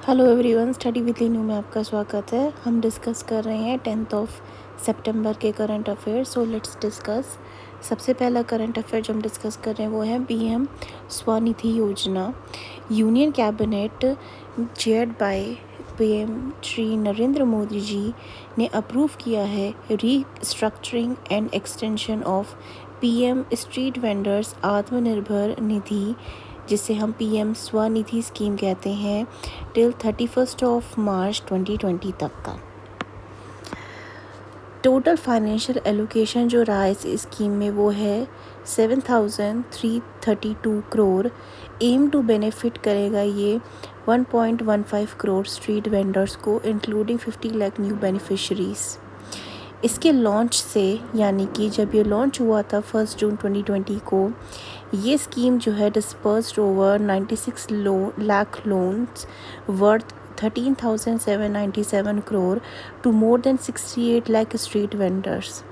Hello everyone, study with Leenu में आपका स्वागत है। हम डिस्कस कर रहे हैं 10th ऑफ सितंबर के current affair. So let's discuss. सबसे पहला करंट अफेयर जो हम डिस्कस कर रहे हैं वो है PM Svanidhi Yojana. Union cabinet chaired by PM Shri Narendra Modi ji ने अप्रूव किया है restructuring and extension of PM street vendors Atmanirbhar Nidhi, जिसे हम पीएम स्वनिधि स्कीम कहते हैं, टिल 31 ऑफ मार्च 2020 तक का। टोटल फाइनेंशियल एलोकेशन जो रहा है इस स्कीम में वो है 7,332 करोड़। एम टू बेनिफिट करेगा ये 1.15 करोड़ स्ट्रीट वेंडर्स को, इंक्लूडिंग 50 लाख न्यू बेनिफिशरीज। इसके लॉन्च से, यानी कि जब ये लॉन्च हुआ था 1 जून 2020 को, ये स्कीम जो है dispersed over 96 lakh loans worth 13,797 crore to more than 68 lakh street vendors.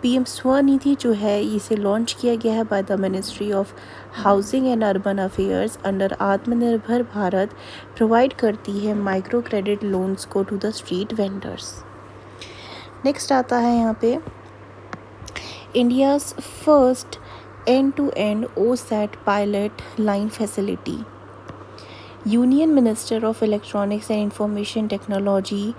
PM Svanidhi जो है इसे लॉन्च किया गया है by the ministry of housing and urban affairs under Atmanirbhar Bharat. Provide करती है माइक्रो क्रेडिट लोन्स को to the street vendors. Next आता है यहाँ पे India's first end-to-end OSAT pilot line facility। Union minister of electronics and information technology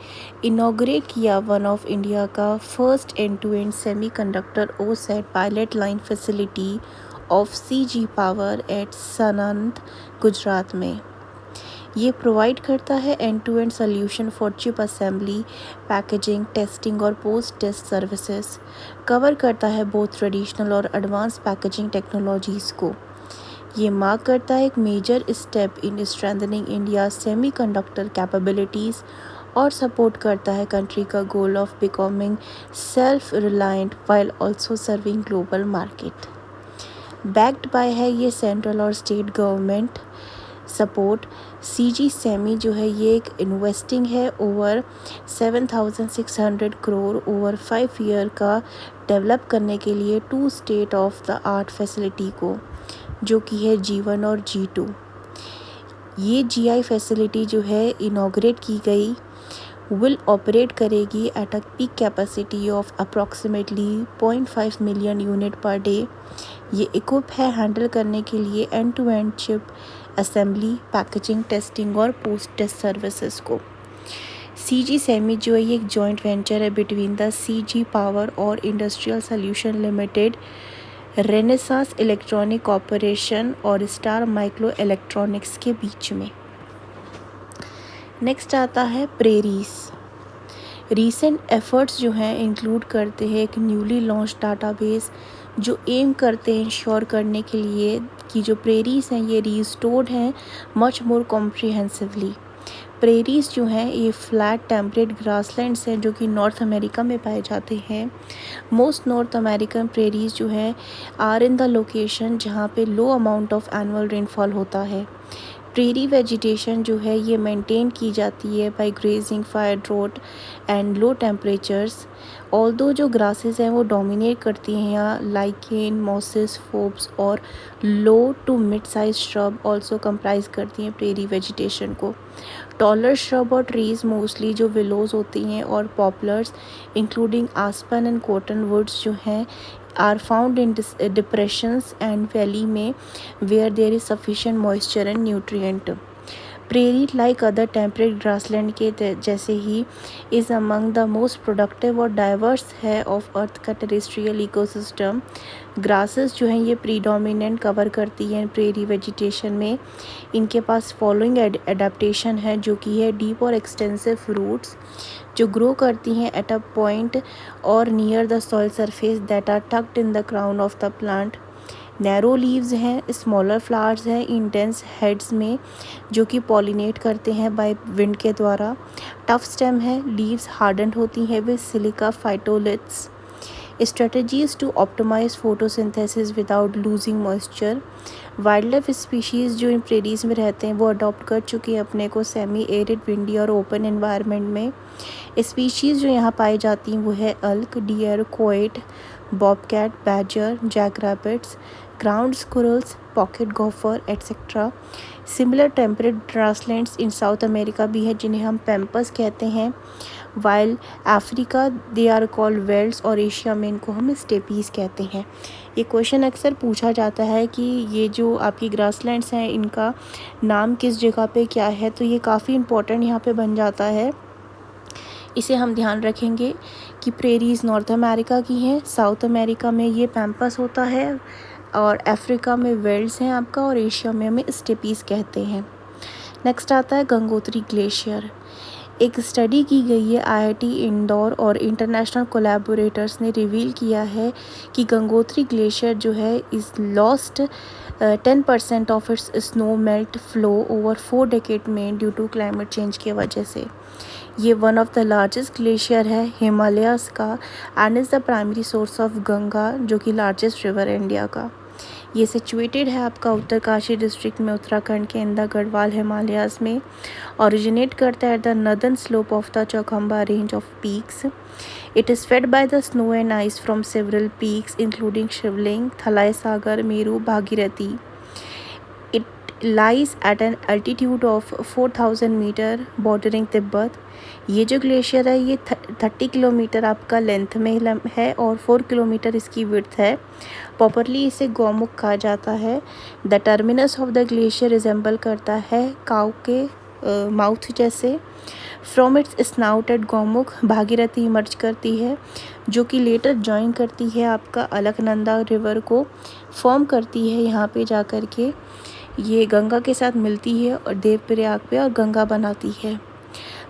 inaugurate किया one of India का first end-to-end semiconductor OSAT pilot line facility of CG power at Sanand, Gujarat में। ये provide करता है end to end solution for chip assembly, packaging, testing और post test services. Cover करता है both traditional और एडवांस पैकेजिंग टेक्नोलॉजीज़ को। ये मार्क करता है एक major step in strengthening India semiconductor capabilities और सपोर्ट करता है कंट्री का goal of becoming self reliant while also serving global market. Backed by है ये सेंट्रल और state government support. CG semi जो है ये एक इन्वेस्टिंग है ओवर 7,600 करोड़ ओवर 5 ईयर का डेवलप करने के लिए 2 state of the art facility को, जो कि है G1 और G2। ये GI फैसिलिटी जो है इनॉग्रेट की गई विल ऑपरेट करेगी at a peak capacity of approximately 0.5 million unit per day. ये इक्विप है हैंडल करने के लिए end to end chip assembly, packaging, testing और पोस्ट टेस्ट सर्विसेज को। CG सेमी जो है ये एक जॉइंट वेंचर है बिटवीन द CG पावर और industrial solution limited, Renesas electronic corporation और स्टार माइक्रो इलेक्ट्रॉनिक्स के बीच में। नेक्स्ट आता है प्रेरीज। रीसेंट एफर्ट्स जो हैं इंक्लूड करते हैं एक न्यूली लॉन्च डाटाबेस जो एम करते हैं इंश्योर करने के लिए कि जो प्रेरीज हैं ये रिस्टोर्ड हैं मच मोर कॉम्प्रिहेंसिवली। प्रेरीज जो हैं ये फ्लैट टेम्परेट ग्रासलैंड्स हैं जो कि नॉर्थ अमेरिका में पाए जाते हैं। मोस्ट नॉर्थ अमेरिकन प्रेरीज जो हैं आर इन द लोकेशन जहाँ पे लो अमाउंट ऑफ एनुअल रेनफॉल होता है। प्रेरी वेजिटेशन जो है ये मेंटेन की जाती है by grazing, fire drought and low temperatures. Although जो ग्रासेस हैं वो डोमिनेट करती हैं यहाँ, लाइकेन, मॉसेस, फोब्स और low to mid size shrub also comprise करती हैं प्रेरी वेजिटेशन को। टॉलर श्रब और ट्रीज मोस्टली जो विलोज होती हैं और poplars including aspen and cottonwoods जो हैं are found in depressions and valley में where there is sufficient moisture and nutrient. Prairie like other temperate grassland के जैसे ही is among the most productive और डाइवर्स है ऑफ अर्थ का terrestrial ecosystem. Grasses जो हैं ये प्रीडोमिनेंट कवर करती हैं प्रेरी वेजिटेशन में। इनके पास फॉलोइंग एडेप्टेशन है जो कि है डीप और एक्सटेंसिव रूट्स जो ग्रो करती हैं एट अ पॉइंट और near the soil surface that are tucked in the crown of the plant. Narrow leaves हैं, स्मॉलर फ्लावर्स हैं इंटेंस हेड्स में जो कि पॉलिनेट करते हैं बाय विंड के द्वारा। टफ स्टेम है, लीव्स हार्डन्ड होती हैं with silica phytoliths. Strategies to optimise photosynthesis without losing moisture. Wildlife species जो इन प्रेरीज में रहते हैं वो अडॉप्ट कर चुके हैं अपने को सेमी एरिड, विंडी और ओपन एनवायरनमेंट में। स्पीशीज़ जो यहाँ पाई जाती हैं वो है elk, deer, coyote, bobcat, badger, jackrabbits. ground squirrels, pocket gopher, etc. Similar temperate grasslands in South America भी है जिन्हें हम पैम्पस कहते हैं, while Africa they are called velds और एशिया में इनको हम स्टेपीज़ कहते हैं। ये क्वेश्चन अक्सर पूछा जाता है कि ये जो आपकी ग्रासलैंड्स हैं इनका नाम किस जगह पे क्या है, तो ये काफ़ी इम्पोर्टेंट यहाँ पे बन जाता है। इसे हम ध्यान रखेंगे कि प्रेरीज नॉर्थ अमेरिका की हैं, साउथ अमेरिका में ये पैम्पस होता है और अफ्रीका में वेल्ड्स हैं आपका और एशिया में हमें स्टेपीज़ कहते हैं। नेक्स्ट आता है गंगोत्री ग्लेशियर। एक स्टडी की गई है आईआईटी इंदौर और इंटरनेशनल कोलैबोरेटर्स ने रिवील किया है कि गंगोत्री ग्लेशियर जो है is lost 10% of its snow melt flow over 4 decade में ड्यू टू क्लाइमेट चेंज की वजह से। ये one of the largest glacier है हिमालयाज़ का and is the primary source of Ganga जो कि लार्जेस्ट रिवर इंडिया का। ये सिचुएटेड है आपका उत्तरकाशी डिस्ट्रिक्ट में उत्तराखंड के इंदा गढ़वाल हिमालयाज़ में। ओरिजिनेट करता है the northern slope of the Chaukhamba range of peaks. It is fed by the snow and ice from several peaks including Shivling, Thalay Sagar, Meru, Bhagirathi. It lies at an altitude of 4000 metre bordering Tibet. ये जो glacier है ये 30 kilometre आपका length में है और 4 kilometre इसकी width है। प्रॉपरली इसे गौमुख कहा जाता है। The terminus of the glacier resemble करता है काऊ के माउथ जैसे। From its snout at Gaumukh Bhagirathi emerge करती है जो कि लेटर ज्वाइन करती है आपका अलकनंदा रिवर को, फॉर्म करती है यहाँ पे जा कर के, ये गंगा के साथ मिलती है और देवप्रयाग पे और गंगा बनाती है।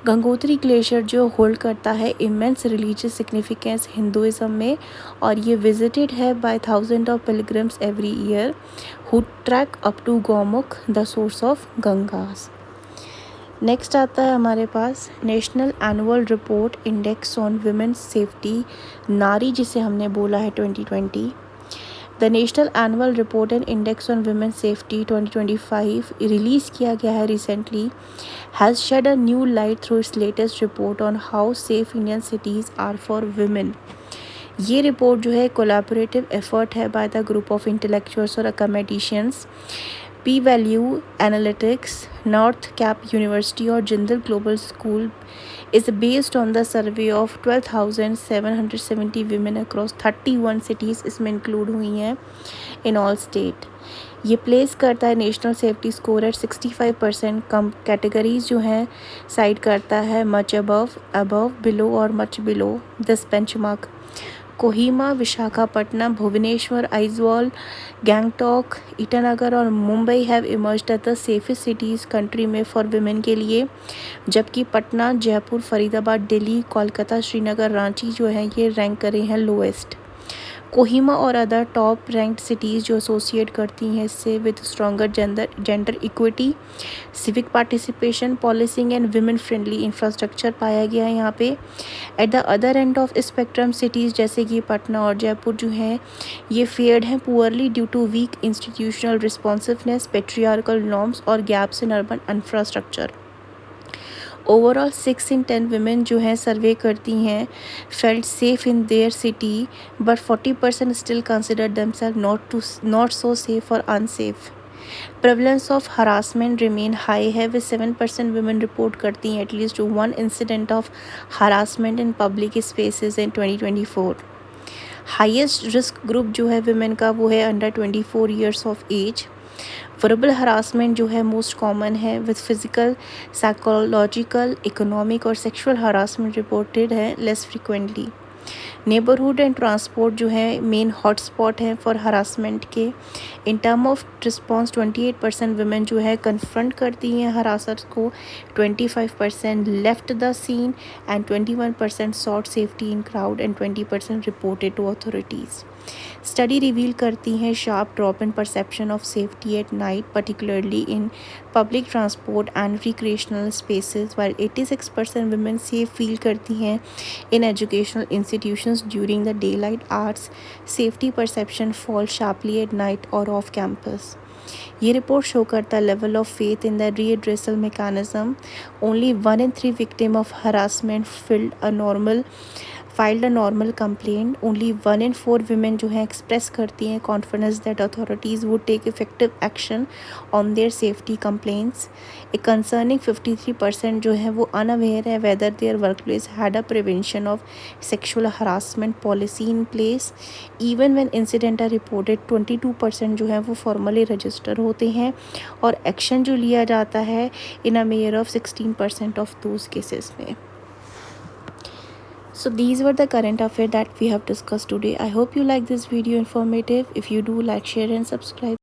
गंगोत्री ग्लेशियर जो होल्ड करता है इमेंस रिलीजियस सिग्निफिकेंस हिंदुज़म में और ये विजिटेड है by thousand of pilgrims every year who trek up to Gaumukh the source of Gangas. Next आता है हमारे पास national annual report index on women's safety Nari जिसे हमने बोला है 2020। The national annual report and index on women safety 2025 release किया गया है recently has shed a new light through its latest report on how safe Indian cities are for women. ये report जो है कोलैबोरेटिव एफर्ट है by the group of intellectuals और academicians, P Value Analytics, North Cap University और Jindal Global School is based on the survey of 12,770 women across 31 cities, इसमें include हुई हैं in all state। ये प्लेस करता है नेशनल सेफ्टी स्कोर एट 65%। कम categories जो हैं साइड करता है मच अबव, बिलो और much below this benchmark. Kohima, Visakhapatnam, Bhubaneswar, Aizawl, Gangtok, Itanagar और Mumbai have emerged at the safest cities country में फॉर वुमेन के लिए, जबकि पटना, जयपुर, फरीदाबाद, दिल्ली, कोलकाता, श्रीनगर, रांची जो है ये रैंक करे हैं लोएस्ट। कोहिमा और अदर टॉप रैंक्ड सिटीज़ जो एसोसिएट करती हैं इससे with stronger gender equity, civic participation, policing and women friendly infrastructure पाया गया है यहाँ पे। At the other end of spectrum cities जैसे कि पटना और जयपुर जो हैं ये फेयर्ड हैं poorly due to weak institutional responsiveness, patriarchal norms और gaps in urban infrastructure. Overall 6 in 10 women जो हैं सर्वे करती हैं felt safe in their city but 40% still consider themselves not so safe or unsafe। Prevalence of harassment remain high है with 7% women report करती हैं at least 1 incident of harassment in public spaces in 2024। Highest risk group जो है women का वो है under 24 years of age. Verbal harassment जो है मोस्ट कॉमन है विद फिजिकल, साइकोलॉजिकल, इकोनॉमिक और सेक्सुअल हरासमेंट रिपोर्टेड है less frequently. Neighbourhood and transport जो है मेन हॉटस्पॉट है फॉर हरासमेंट के। In term of response 28% women जो है कन्फ्रंट करती हैं हरासर को, 25% left the scene and 21% sought safety in crowd and 20% reported to authorities. Study reveal करती हैं sharp drop in perception of safety at night particularly in public transport and recreational spaces, while 86% women safe feel करती हैं in educational institutions during the daylight hours. Safety perception fall sharply at night और off campus. ये report show करता है level of faith in the redressal mechanism. Only 1 in 3 victim of harassment filed a normal filed a normal complaint. Only 1 in 4 women जो है express करती हैं confidence that authorities would take effective action on their safety complaints. A concerning 53% जो है वो unaware है whether their workplace had a prevention of sexual harassment policy in place. Even when incident are reported 22% जो है वो formally register होते हैं और एक्शन जो लिया जाता है in a mere of 16% of those cases में। So these were the current affairs that we have discussed today. I hope you like this video informative. If you do, like, share and subscribe.